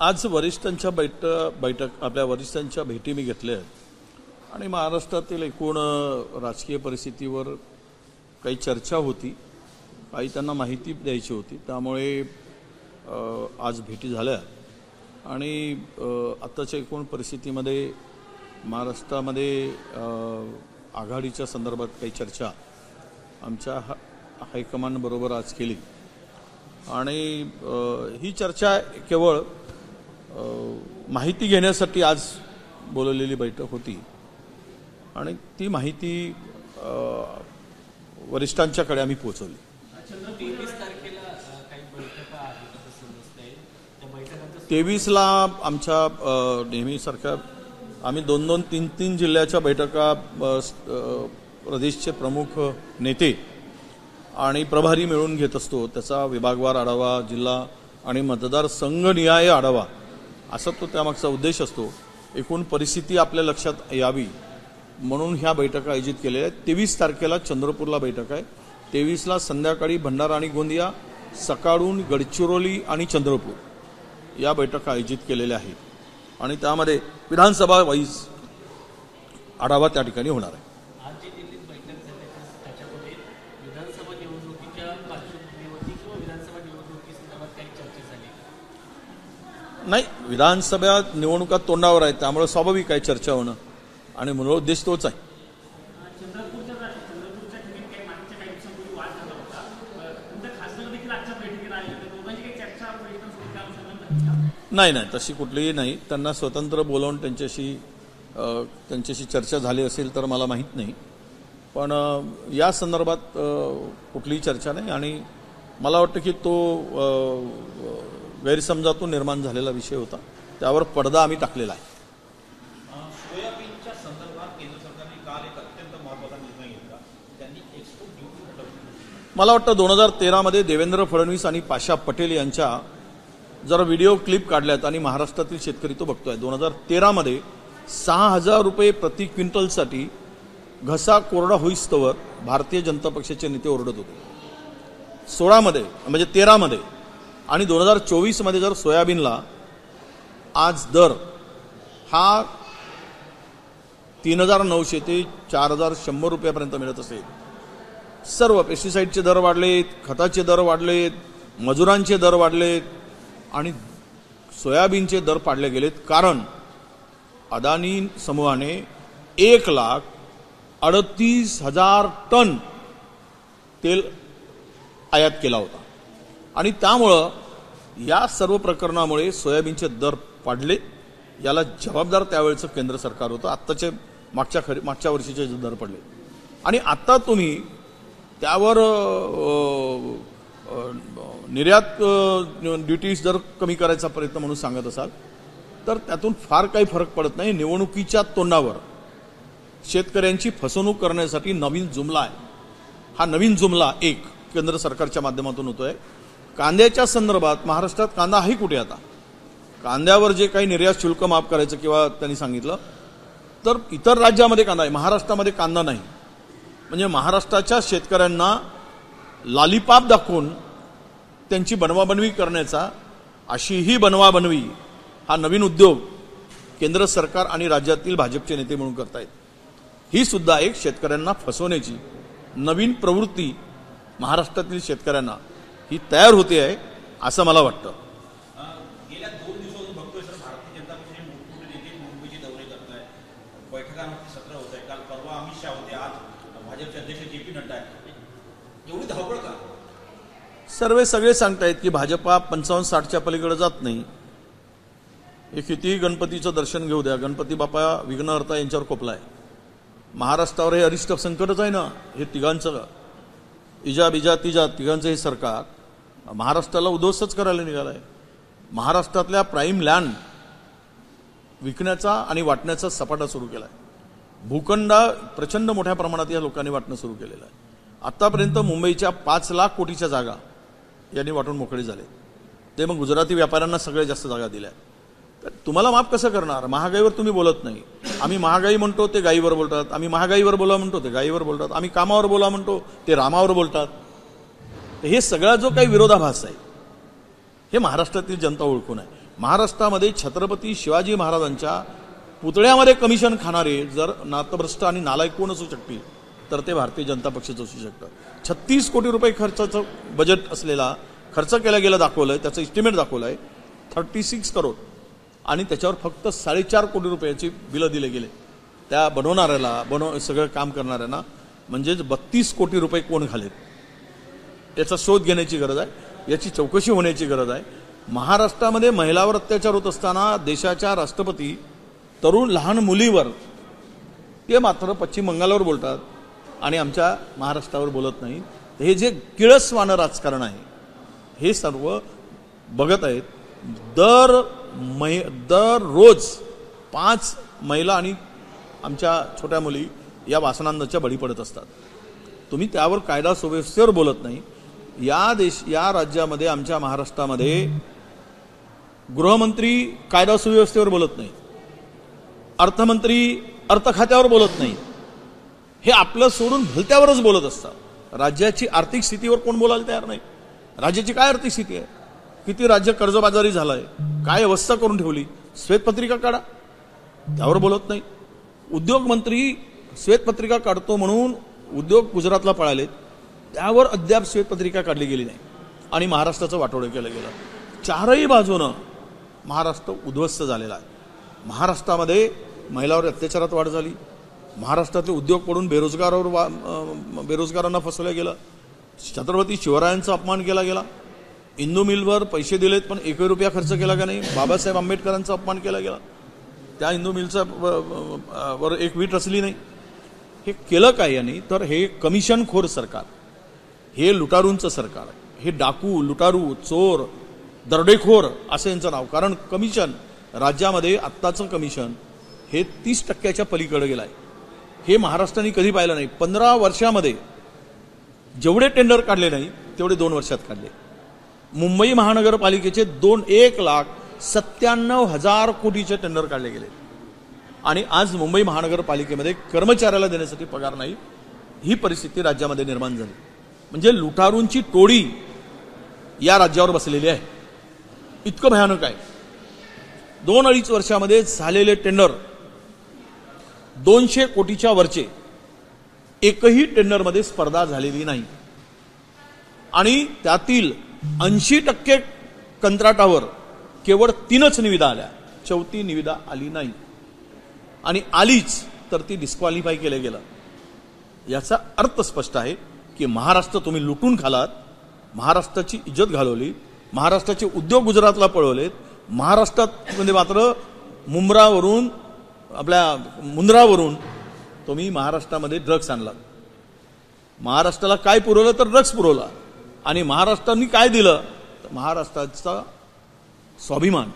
आज वरिष्ठांच्या बैठक आपल्या वरिष्ठांच्या भेटी मी घेतल्या आहेत आणि महाराष्ट्रातील एकूण राजकीय परिस्थितीवर काही चर्चा होती, काही त्यांना माहिती द्यायची होती, त्यामुळे आज भेटी झाल्या आणि आताच्या एकूण परिस्थितीमध्ये महाराष्ट्रामध्ये आघाडीच्या संदर्भात काही चर्चा आमच्या हायकमांड बरोबर आज केली आणि ही चर्चा केवळ माहिती घेण्यासाठी आज बोलवलेली बैठक होती आणि ती माहिती वरिष्ठांच्याकडे आम्ही पोहोचवली। 23ला आमच्या नेहमीसारख्या आम्ही 2-2, 3-3 जिल्ह्याच्या बैठका प्रदेशचे प्रमुख नेते आणि प्रभारी मिळून घेत असतो। त्याचा विभागवार आढावा, जिल्हा आणि मतदारसंघनिहाय आढावा असा तो त्यामागचा उद्देश असतो। एकूण परिस्थिती आपल्या लक्षात यावी म्हणून ह्या बैठका आयोजित केलेल्या आहेत। 23 तारखेला चंद्रपूरला बैठक आहे, 23ला संध्याकाळी भंडारा आणि गोंदिया, सकाळून गडचिरोली आणि चंद्रपूर या बैठका आयोजित केलेल्या आहेत आणि त्यामध्ये विधानसभा वाईज आढावा त्या ठिकाणी होणार आहे। नाही, विधानसभा निवडणुका तोंडावर आहेत त्यामुळे स्वाभाविक आहे चर्चा होणं आणि मूळ उद्देश तोच आहे। नाही नाही, तशी कुठलीही नाही। त्यांना स्वतंत्र बोलावून त्यांच्याशी चर्चा झाली असेल तर मला माहीत नाही, पण या संदर्भात कुठलीही चर्चा नाही आणि मला वाटतं की तो गैरसमजातून निर्माण झालेला विषय होता, त्यावर पडदा आम्ही टाकलेला आहे। सोयाबीनच्या संदर्भात केंद्र सरकारने काल एक अत्यंत महत्त्वाचा निर्णय घेतला, त्यांनी एक्सपोर्ट ड्यूटी हटवली। मला वाटतं 2013 मध्ये देवेंद्र फडणवीस आणि पाशा पटेल यांच्या जर व्हिडिओ क्लिप काढल्यात आणि महाराष्ट्रातील शेतकरी तो बघतोय। 2013 मध्ये 6,000 रुपये प्रति क्विंटलसाठी घसा कोरडा होईस्तवर भारतीय जनता पक्षाचे नेते ओरडत होते। 16 मध्ये म्हणजे 13 मध्ये आणि 2024 मध्ये जर सोयाबीनला आज दर हा 3,900 ते 4,100 रुपयापर्यंत मिळत असेल, सर्व पेस्टिसाइडचे दर वाढलेत, खताचे दर वाढलेत, मजुरांचे दर वाढलेत आणि सोयाबीनचे दर पाडले गेलेत, कारण अदानी समूहाने 1,38,000 टन तेल आयात केला होता आणि त्यामुळं या सर्व प्रकरणामुळे सोयाबीनचे दर पाडले। याला जबाबदार त्यावेळेचं केंद्र सरकार होतं। आत्ताचे मागच्या वर्षीचे दर पडले आणि आता तुम्ही त्यावर निर्यात ड्युटीज जर कमी करायचा प्रयत्न म्हणून सांगत असाल तर त्यातून फार काही फरक पडत नाही। निवडणुकीच्या तोंडावर शेतकऱ्यांची फसवणूक करण्यासाठी नवीन जुमला आहे। हा नवीन जुमला एक केंद्र सरकारच्या माध्यमातून होतोय। कांद्याच्या संदर्भात महाराष्ट्रात कांदा आहे कुठे? आता कांद्यावर जे काही निर्यात शुल्क माफ करायचं किंवा त्यांनी सांगितलं तर इतर राज्यामध्ये कांदा आहे, महाराष्ट्रामध्ये कांदा नाही। म्हणजे महाराष्ट्राच्या शेतकऱ्यांना लालीपाप दाखवून त्यांची बनवाबनवी करण्याचा, अशी ही बनवाबनवी हा नवीन उद्योग केंद्र सरकार आणि राज्यातील भाजपचे नेते म्हणून करतायत। ही सुद्धा एक शेतकऱ्यांना फसवण्याची नवीन प्रवृत्ती महाराष्ट्रातील शेतकऱ्यांना ही तयार होते आहे असं मला वाटतं। गेल्या 2 दिवसांपासून बघतोय सर, भारतीय जनता पक्षाचे मोठमोठे नेते मुंबईचे दौरे करत आहेत, बैठकांवरती सत्र होत आहे। काल परवा अमित शाह होते, आज भाजपचे अध्यक्ष JP नड्डा आहेत। एवढी धावपळ का? सर्वे सगळे सांगतायत की भाजपा 55-60च्या पलीकडे जात नाही। हे कितीही गणपतीचं दर्शन घेऊ द्या, गणपती बाप्पा विघ्नहर्ता यांच्यावर कोपलाय। महाराष्ट्रावर हे अरिष्ट संकटच आहे ना, हे तिघांचं इजा बिजा तिजा तिघांचं हे सरकार महाराष्ट्राला उद्ध्वस्तच करायला निघालाय। महाराष्ट्रातल्या प्राईम लँड विकण्याचा आणि वाटण्याचा सपाटा सुरू केलाय। भूखंडा प्रचंड मोठ्या प्रमाणात या लोकांनी वाटणं सुरू केलेलं आहे। आतापर्यंत मुंबईच्या 5 लाख कोटीच्या जागा यांनी वाटून मोकळे झाले, ते मग गुजराती व्यापाऱ्यांना सगळ्यात जास्त जागा दिल्या। तर तुम्हाला माफ कसं करणार? महागाईवर तुम्ही बोलत नाही। आम्ही महागाई म्हणतो ते गाईवर बोलतात, आम्ही महागाईवर बोला म्हणतो ते गाईवर बोलतात, आम्ही कामावर बोला म्हणतो ते रामावर बोलतात। हे सगळा जो काही विरोधाभास आहे हे महाराष्ट्रातील जनता ओळखून आहे। महाराष्ट्रामध्ये छत्रपती शिवाजी महाराजांच्या पुतळ्यामध्ये कमिशन खाणारे जर नातभ्रष्ट आणि नालायक कोण असू शकतील तर ते भारतीय जनता पक्षाचं असू शकतं. 36 कोटी रुपये खर्चाचं बजेट असलेला खर्च केला गेला दाखवलंय, त्याचं इस्टिमेट दाखवलं आहे 36 करोड आणि त्याच्यावर फक्त 4.5 कोटी रुपयाची बिलं दिले गेले त्या बनवणाऱ्याला सगळं काम करणाऱ्यांना. म्हणजेच 32 कोटी रुपये कोण घालेत याचा शोध घेण्याची गरज आहे, याची चौकशी होण्याची गरज आहे. महाराष्ट्रामध्ये महिलावर अत्याचार होत असताना देशाच्या राष्ट्रपती तरुण लहान मुलीवर ते मात्र पश्चिम बंगालवर बोलतात आणि आमच्या महाराष्ट्रावर बोलत नाही. हे जे किळसवाणं राजकारण आहे हे सर्व बघत आहेत. दररोज 5 महिला आणि आमच्या छोट्या मुली या वासनांच्या बळी पडत असतात. तुम्ही त्यावर कायदा सुव्यवस्थेवर बोलत नाही. या राज्यामध्ये आमच्या महाराष्ट्रामध्ये गृहमंत्री कायदा सुव्यवस्थेवर बोलत नाही, अर्थमंत्री अर्थ खात्यावर बोलत नाही, हे आपलं सोडून भलत्यावरच बोलत असतात. राज्याची आर्थिक स्थितीवर कोण बोलायला तयार नाही. राज्याची काय आर्थिक स्थिती आहे, किती राज्य कर्जबाजारी झालंय, काय अवस्था करून ठेवली, श्वेतपत्रिका काढा, त्यावर बोलत नाही. उद्योग मंत्री श्वेतपत्रिका काढतो म्हणून उद्योग गुजरातला पळालेत, त्यावर अद्याप श्वेतपत्रिका काढली गेली नाही आणि महाराष्ट्राचं वाटोळं केलं गेलं. चारही बाजूनं महाराष्ट्र उद्ध्वस्त झालेला आहे. महाराष्ट्रामध्ये महिलावर अत्याचारात वाढ झाली, महाराष्ट्रातले उद्योग पडून बेरोजगारांना फसवलं गेलं, छत्रपती शिवरायांचा अपमान केला गेला, इंदू मिलवर पैसे दिलेत पण 1 रुपया खर्च केला का नाही, बाबासाहेब आंबेडकरांचा अपमान केला गेला, त्या इंदू मिलचा वर 1 वीट रचली नाही. हे केलं काय यांनी, तर हे कमिशनखोर सरकार, हे लुटारूंचं सरकार आहे. हे डाकू, लुटारू, चोर, दरोडेखोर असं यांचं नाव. कारण कमिशन राज्यामध्ये आत्ताचं कमिशन हे 30% पलीकडे गेलं आहे. हे महाराष्ट्राने कधी पाहिलं नाही. 15 वर्षामध्ये जेवढे टेंडर काढले नाही तेवढे 2 वर्षात काढले. मुंबई महानगरपालिकेचे 1,97,000 कोटीचे टेंडर काढले गेले आणि आज मुंबई महानगरपालिकेमध्ये कर्मचाऱ्याला देण्यासाठी पगार नाही, ही परिस्थिती राज्यामध्ये निर्माण झाली. म्हणजे लुटारूंची टोळी या राज्यावर बसलेली आहे. इतकं भयानक आहे. 2-2.5 वर्षामध्ये झालेले टेंडर 200 कोटीच्या वरचे, एकही टेंडरमध्ये स्पर्धा झालेली नाही आणि त्यातील 80% कंत्राटावर केवळ 3च निविदा आल्या, 4थी निविदा आली नाही आणि आलीच तर ती डिस्क्वालिफाय केलं गेलं. याचा अर्थ स्पष्ट आहे की महाराष्ट्र तुम्ही लुटून खालात, महाराष्ट्राची इज्जत घालवली, महाराष्ट्राचे उद्योग गुजरातला पळवलेत, महाराष्ट्रामध्ये मात्र मुंद्रावरून तुम्ही महाराष्ट्रामध्ये ड्रग्स आणलात. महाराष्ट्राला काय पुरवलं तर ड्रग्स पुरवला आणि महाराष्ट्राने काय दिलं तर महाराष्ट्राचा स्वाभिमान.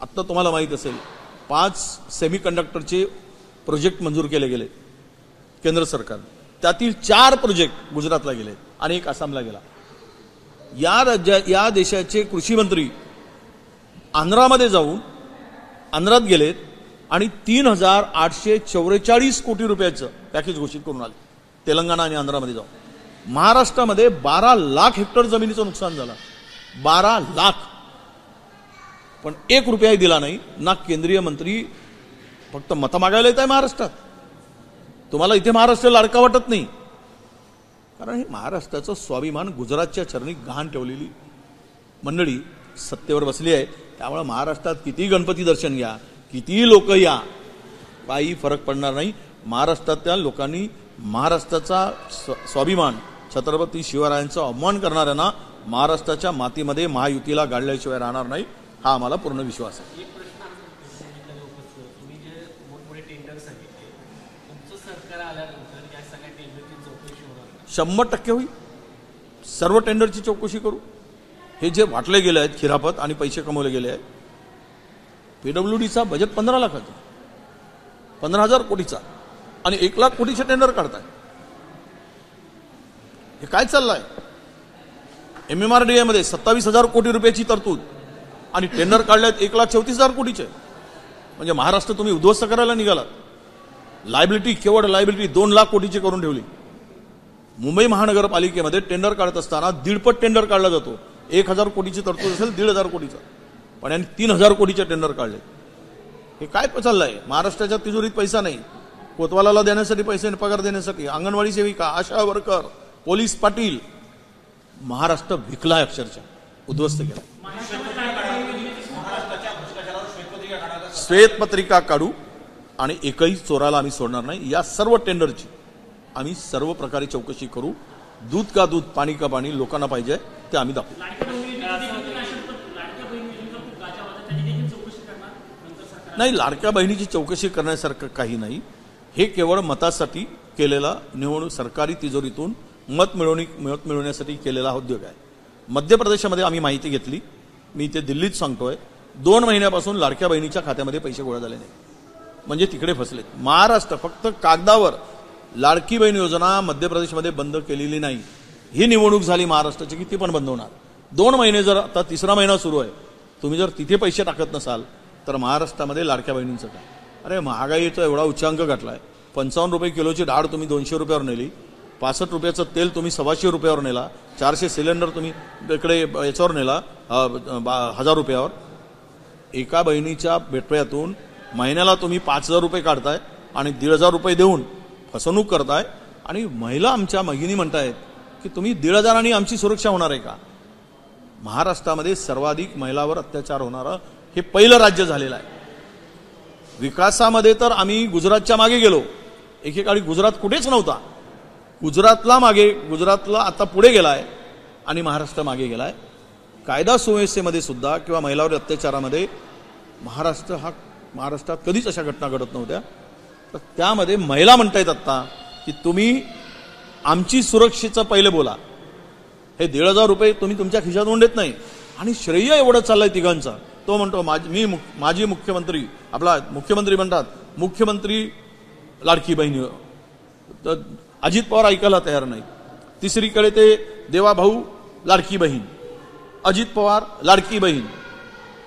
आत्ता तुम्हाला माहीत असेल 5 सेमीकंडक्टरचे प्रोजेक्ट मंजूर केले गेले केंद्र सरकार, त्यातील 4 प्रोजेक्ट गुजरातला गेले आणि 1 आसामला गेला. या देशाचे कृषी मंत्री आंध्रामध्ये जाऊन आंध्रात गेलेत आणि 3,844 कोटी रुपयाचं पॅकेज घोषित करून आले तेलंगणा आणि आंध्रामध्ये जाऊन. महाराष्ट्रामध्ये 12 लाख हेक्टर जमिनीचं नुकसान झालं, 12 लाख, पण 1 रुपयाही दिला नाही. ना केंद्रीय मंत्री, फक्त मतं मागायला येत आहे महाराष्ट्रात. तुम्हाला इथे महाराष्ट्र लाडका वाटत नाही कारण हे महाराष्ट्राचं स्वाभिमान गुजरातच्या चरणी गहाण ठेवलेली मंडळी सत्तेवर बसली आहे. त्यामुळे महाराष्ट्रात किती गणपती दर्शन घ्या, किती लोक या, काही फरक पडणार नाही. महाराष्ट्रातल्या लोकांनी महाराष्ट्राचा स्वाभिमान, छत्रपती शिवरायांचा अपमान करणाऱ्यांना महाराष्ट्राच्या मातीमध्ये महायुतीला गाडल्याशिवाय राहणार नाही, हा आम्हाला पूर्ण विश्वास आहे. 100% होईल. सर्व टेंडरची चौकशी करू. हे जे वाटले गेले आहेत खिरापत आणि पैसे कमवले गेले आहेत, पीडब्ल्यूडीचा बजेट 15 लाखाचा, 15,000 कोटीचा आणि 1 लाख कोटीचे टेंडर काढताय. हे काय चाललंय? MMRDA मध्ये 27,000 कोटी रुपयाची तरतूद आणि टेंडर काढल्यात 1,34,000 कोटीचे. म्हणजे महाराष्ट्र तुम्ही उद्ध्वस्त करायला निघालात. लायबिलिटी, केवळ लायबिलिटी 2 लाख कोटीची करून ठेवली. मुंबई महानगरपालिकेमध्ये टेंडर काढत असताना 1.5 पट टेंडर काढला जातो. 1,000 कोटीची तरतूद असेल 1,500 कोटीचा. पण यांनी 3,000 कोटीचे टेंडर काढले. हे काय चाललंय? महाराष्ट्राच्या तिजोरीत पैसा नाही, कोतवालाला देण्यासाठी पैसे पगार देण्यासाठी, अंगणवाडी सेविका, आशा वर्कर, पोलीस पाटील, महाराष्ट्र विकलाय, अक्षरशः उद्ध्वस्त केला. श्वेतपत्रिका काढू आणि एकही चोराला आम्ही सोडणार नाही. या सर्व टेंडरची आम्ही सर्व प्रकारे चौकशी करू. दूध का दूध, पाणी का पाणी लोकांना पाहिजे ते आम्ही दाखवू. नाही, लाडक्या बहिणीची चौकशी करण्यासारखं काही नाही. हे केवळ मतासाठी केलेला निवडणूक सरकारी तिजोरीतून मत मिळवण्यासाठी केलेला उद्योग आहे. मध्य प्रदेशामध्ये आम्ही माहिती घेतली, मी ते दिल्लीत सांगतोय, 2 महिन्यापासून लाडक्या बहिणीच्या खात्यामध्ये पैसे गोळा झाले नाही, म्हणजे तिकडे फसलेत. महाराष्ट्र फक्त कागदावर लाडकी बहीण योजना मध्य प्रदेशमध्ये बंद केलेली नाही. ही निवडणूक झाली महाराष्ट्राची की ती पण बंद होणार. 2 महिने, जर आता 3रा महिना सुरू आहे, तुम्ही जर तिथे पैसे टाकत नसाल तर महाराष्ट्रामध्ये लाडक्या बहिणींचं काय? अरे महागाईचा एवढा उच्चांक गाठलाय. 55 रुपये किलोची डाळ तुम्ही 200 रुपयावर नेली, 65 रुपयाचं तेल तुम्ही 1,200 रुपयावर नेला, 400 सिलेंडर तुम्ही इकडे याच्यावर नेला 1,000 रुपयावर. एका बहिणीच्या बेटव्यातून महिन्याला तुम्ही 5,000 रुपये काढताय आणि 1,500 रुपये देऊन फसवणूक करताय. आणि महिला, आमच्या भगिनी म्हणतायत की तुम्ही 1,500 आमची सुरक्षा होणार आहे का? महाराष्ट्रामध्ये सर्वाधिक महिलावर अत्याचार होणारं हे पहिलं राज्य झालेलं आहे. विकासामध्ये तर आम्ही गुजरातच्या मागे गेलो. एकेकाळी गुजरात कुठेच नव्हता. गुजरातला आता पुढे गेलाय आणि महाराष्ट्र मागे गेलाय. कायदा सुव्यवस्थेमध्ये सुद्धा किंवा महिलावर अत्याचारामध्ये महाराष्ट्रात कधीच अशा घटना घडत नव्हत्या. तर त्यामध्ये महिला म्हणतायत आता की तुम्ही आमची सुरक्षेचं पहिले बोला. हे 1,500 रुपये तुम्ही तुमच्या खिशातून देत नाही. आणि श्रेय एवढं चाललंय तिघांचा. तो म्हणतो माजी मुख्यमंत्री, आपला मुख्यमंत्री म्हणतात मुख्यमंत्री लाडकी बहीण, तर अजित पवार ऐकायला तयार नाही. तिसरीकडे ते देवाभाऊ लाडकी बहीण, अजित पवार लाडकी बहीण.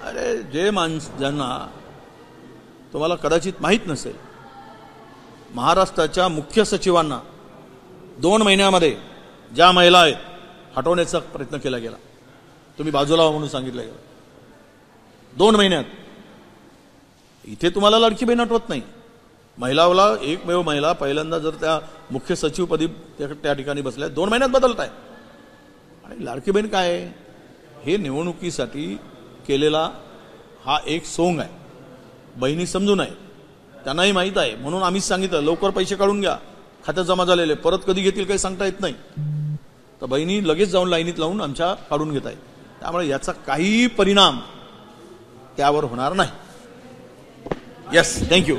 अरे जे ज्यांना तुम्हाला कदाचित माहीत नसेल, महाराष्ट्राच्या मुख्य सचिवांना 2 महिन्यामध्ये ज्या महिला आहेत हटवण्याचा प्रयत्न केला गेला. तुम्ही बाजूला व्हा म्हणून सांगितलं गेलं. 2 महिन्यात. इथे तुम्हाला लाडकी बहीण आठवत नाही. महिलाला एकमेव महिला पहिल्यांदा जर त्या मुख्य सचिवपदी त्या ठिकाणी बसल्या, 2 महिन्यात बदलताय. आणि लाडकी बहीण काय आहे? हे निवडणुकीसाठी केलेला हा एक सोंग आहे. बहिणी समजून आहे, त्यांनाही माहीत आहे. म्हणून आम्हीच सांगितलं लवकर पैसे काढून घ्या, खात्यात जमा झालेले, परत कधी घेतील काही सांगता येत नाही. तर बहिणी लगेच जाऊन लाईनीत लावून आमच्या काढून घेत आहेत. त्यामुळे याचा काही परिणाम त्यावर होणार नाही. Yes, thank you.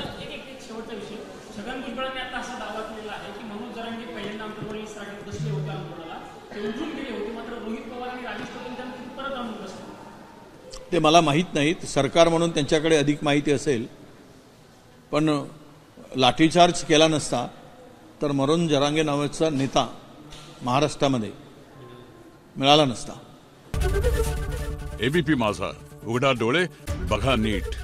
ते मला माहीत नाही. सरकार म्हणून त्यांच्याकडे अधिक माहिती असेल. पण लाठीचार्ज केला नसता तर मनोज जरांगे नावाचा नेता महाराष्ट्रामध्ये मिळाला नसता. एबीपी माझा, उघडा डोळे बघा नीट.